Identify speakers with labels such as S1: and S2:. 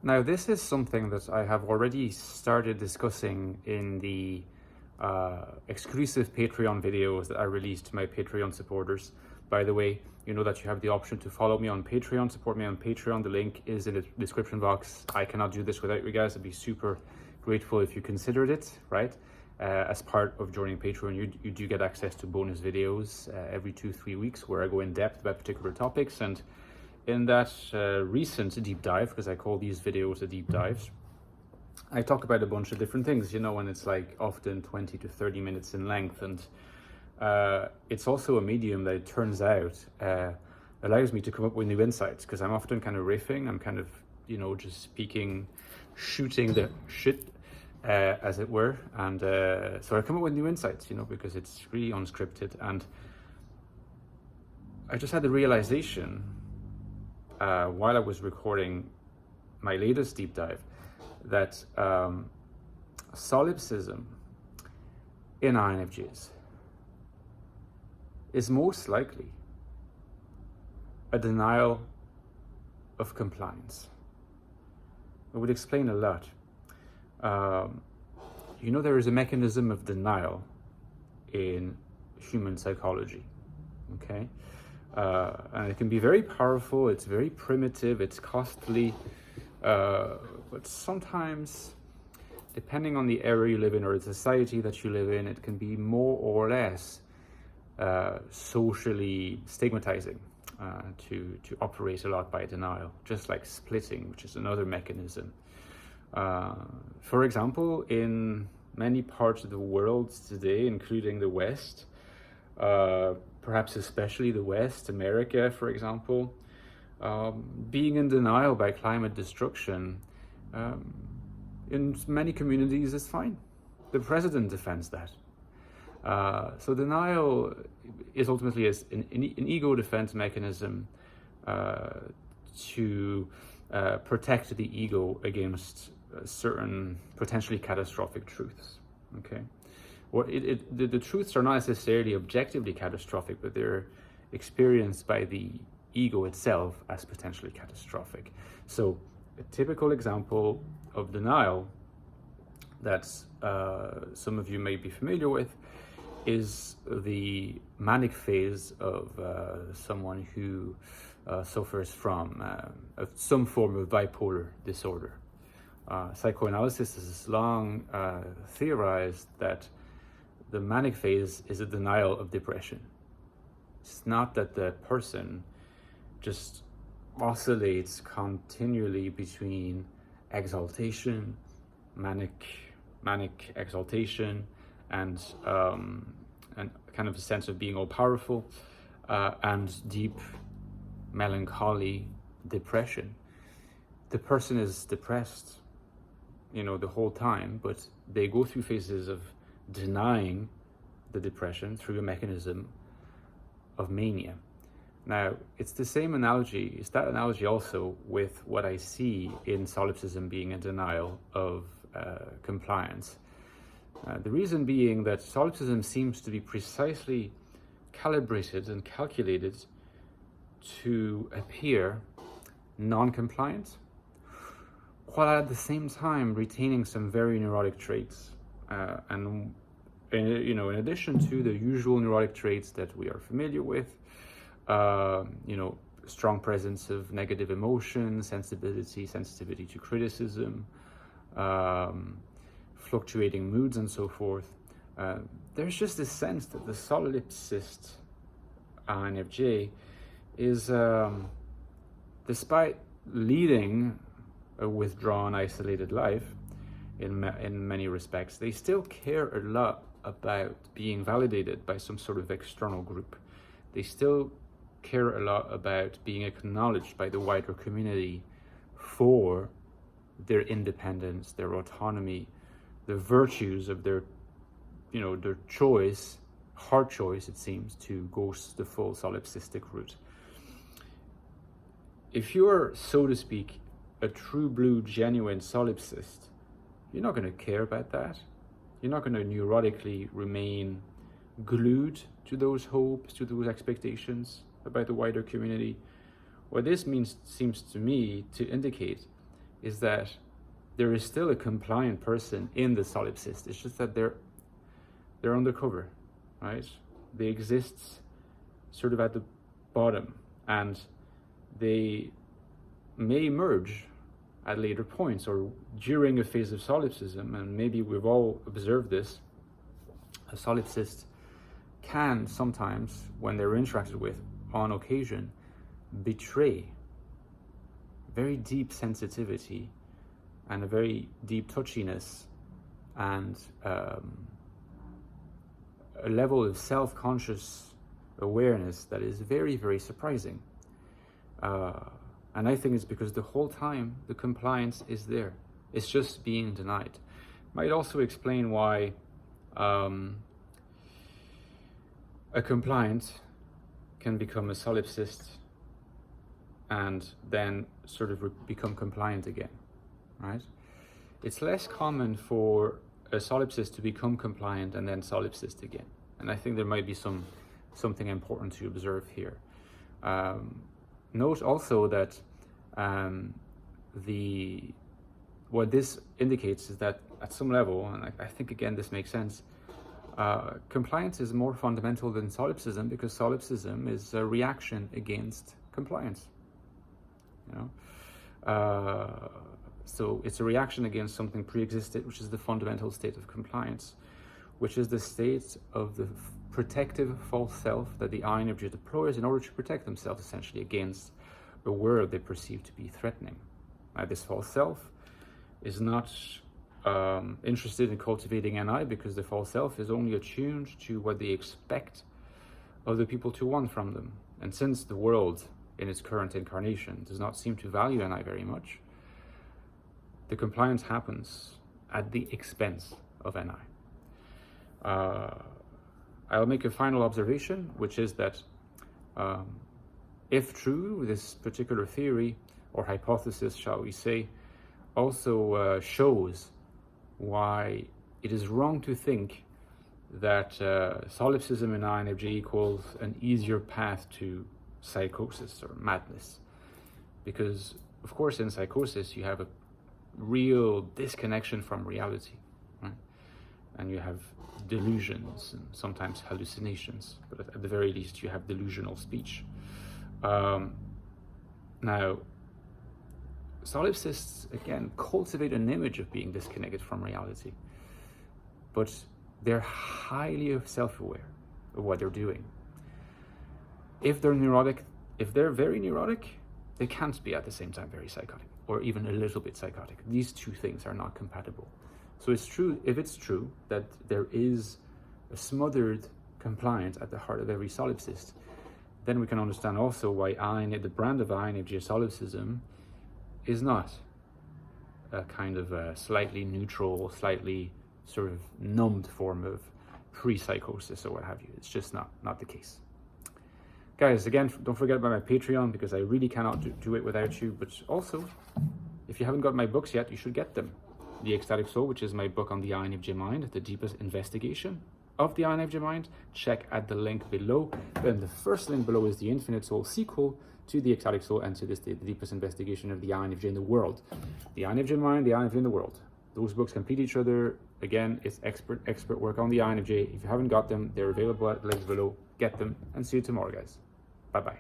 S1: Now, this is something that I have already started discussing in the exclusive Patreon videos that I released to my Patreon supporters. By the way, you know that you have the option to follow me on Patreon, support me on Patreon. The link is in the description box. I cannot do this without you guys. I'd be super grateful if you considered it, right? As part of joining Patreon, you do get access to bonus videos every 2-3 weeks where I go in depth about particular topics. And in that recent deep dive, because I call these videos the deep dives, I talk about a bunch of different things, and it's like often 20 to 30 minutes in length. And it's also a medium that, it turns out, allows me to come up with new insights, because I'm often kind of riffing. I'm kind of, just speaking, shooting the shit, as it were. And so I come up with new insights, because it's really unscripted. And I just had the realization while I was recording my latest deep dive that solipsism in INFJs is most likely a denial of compliance. It would explain a lot. There is a mechanism of denial in human psychology, okay? And it can be very powerful, it's very primitive, it's costly, but sometimes, depending on the area you live in or the society that you live in, it can be more or less socially stigmatizing to operate a lot by denial, just like splitting, which is another mechanism. For example, in many parts of the world today, including the West, perhaps especially the West, America, for example, being in denial by climate destruction in many communities is fine. The president defends that. So denial is ultimately an ego defense mechanism to protect the ego against certain potentially catastrophic truths. Okay, the truths are not necessarily objectively catastrophic, but they're experienced by the ego itself as potentially catastrophic. So a typical example of denial that some of you may be familiar with is the manic phase of someone who suffers from some form of bipolar disorder. Psychoanalysis has long theorized that the manic phase is a denial of depression. It's not that the person just oscillates continually between exaltation, manic exaltation, and kind of a sense of being all powerful, and deep melancholy, depression. The person is depressed, the whole time, but they go through phases of denying the depression through a mechanism of mania. Now, it's the same analogy, it's that analogy also with what I see in solipsism being a denial of compliance. The reason being that solipsism seems to be precisely calibrated and calculated to appear non-compliant, while at the same time retaining some very neurotic traits. And in addition to the usual neurotic traits that we are familiar with, strong presence of negative emotions, sensitivity to criticism, fluctuating moods, and so forth, there's just this sense that the solipsist INFJ is, despite leading a withdrawn, isolated life in many respects, they still care a lot about being validated by some sort of external group. They still care a lot about being acknowledged by the wider community for their independence, their autonomy, the virtues of their choice, hard choice, it seems, to go the full solipsistic route. If you're, so to speak, a true blue, genuine solipsist, you're not going to care about that. You're not going to neurotically remain glued to those hopes, to those expectations about the wider community. What this means seems to me to indicate is that there is still a compliant person in the solipsist. It's just that they're undercover, right? They exist sort of at the bottom, and they may emerge at later points or during a phase of solipsism. And maybe we've all observed this. A solipsist can sometimes, when they're interacted with on occasion, betray very deep sensitivity and a very deep touchiness and a level of self-conscious awareness that is very, very surprising. And I think it's because the whole time the compliance is there. It's just being denied. Might also explain why a compliant can become a solipsist and then sort of become compliant again, right? It's less common for a solipsist to become compliant and then solipsist again. And I think there might be something important to observe here. Note also that what this indicates is that at some level, and I think again this makes sense, compliance is more fundamental than solipsism, because solipsism is a reaction against compliance. So it's a reaction against something pre-existed, which is the fundamental state of compliance, which is the state of the protective false self that the INFJ deploys in order to protect themselves essentially against a world they perceive to be threatening. This false self is not interested in cultivating NI, because the false self is only attuned to what they expect other people to want from them. And since the world in its current incarnation does not seem to value NI very much, the compliance happens at the expense of NI. I'll make a final observation, which is that if true, this particular theory or hypothesis, shall we say, also shows why it is wrong to think that solipsism in INFJ equals an easier path to psychosis or madness. Because, of course, in psychosis, you have a real disconnection from reality, right? And you have delusions and sometimes hallucinations, but at the very least, you have delusional speech. Now, solipsists, again, cultivate an image of being disconnected from reality, but they're highly self-aware of what they're doing. If they're neurotic, if they're very neurotic, they can't be at the same time very psychotic, or even a little bit psychotic. These two things are not compatible. So it's true, if it's true that there is a smothered compliance at the heart of every solipsist, then we can understand also why the brand of INFJ solipsism is not a kind of a slightly neutral, slightly sort of numbed form of pre-psychosis or what have you. It's just not the case. Guys, again, don't forget about my Patreon, because I really cannot do it without you. But also, if you haven't got my books yet, you should get them. The Ecstatic Soul, which is my book on the INFJ mind, the deepest investigation of the INFJ mind. Check at the link below. Then the first link below is the Infinite Soul sequel to the Ecstatic Soul and to this, the deepest investigation of the INFJ in the world. The INFJ mind, the INFJ in the world. Those books complete each other. Again, it's expert work on the INFJ. If you haven't got them, they're available at the links below. Get them, and see you tomorrow, guys. Bye-bye.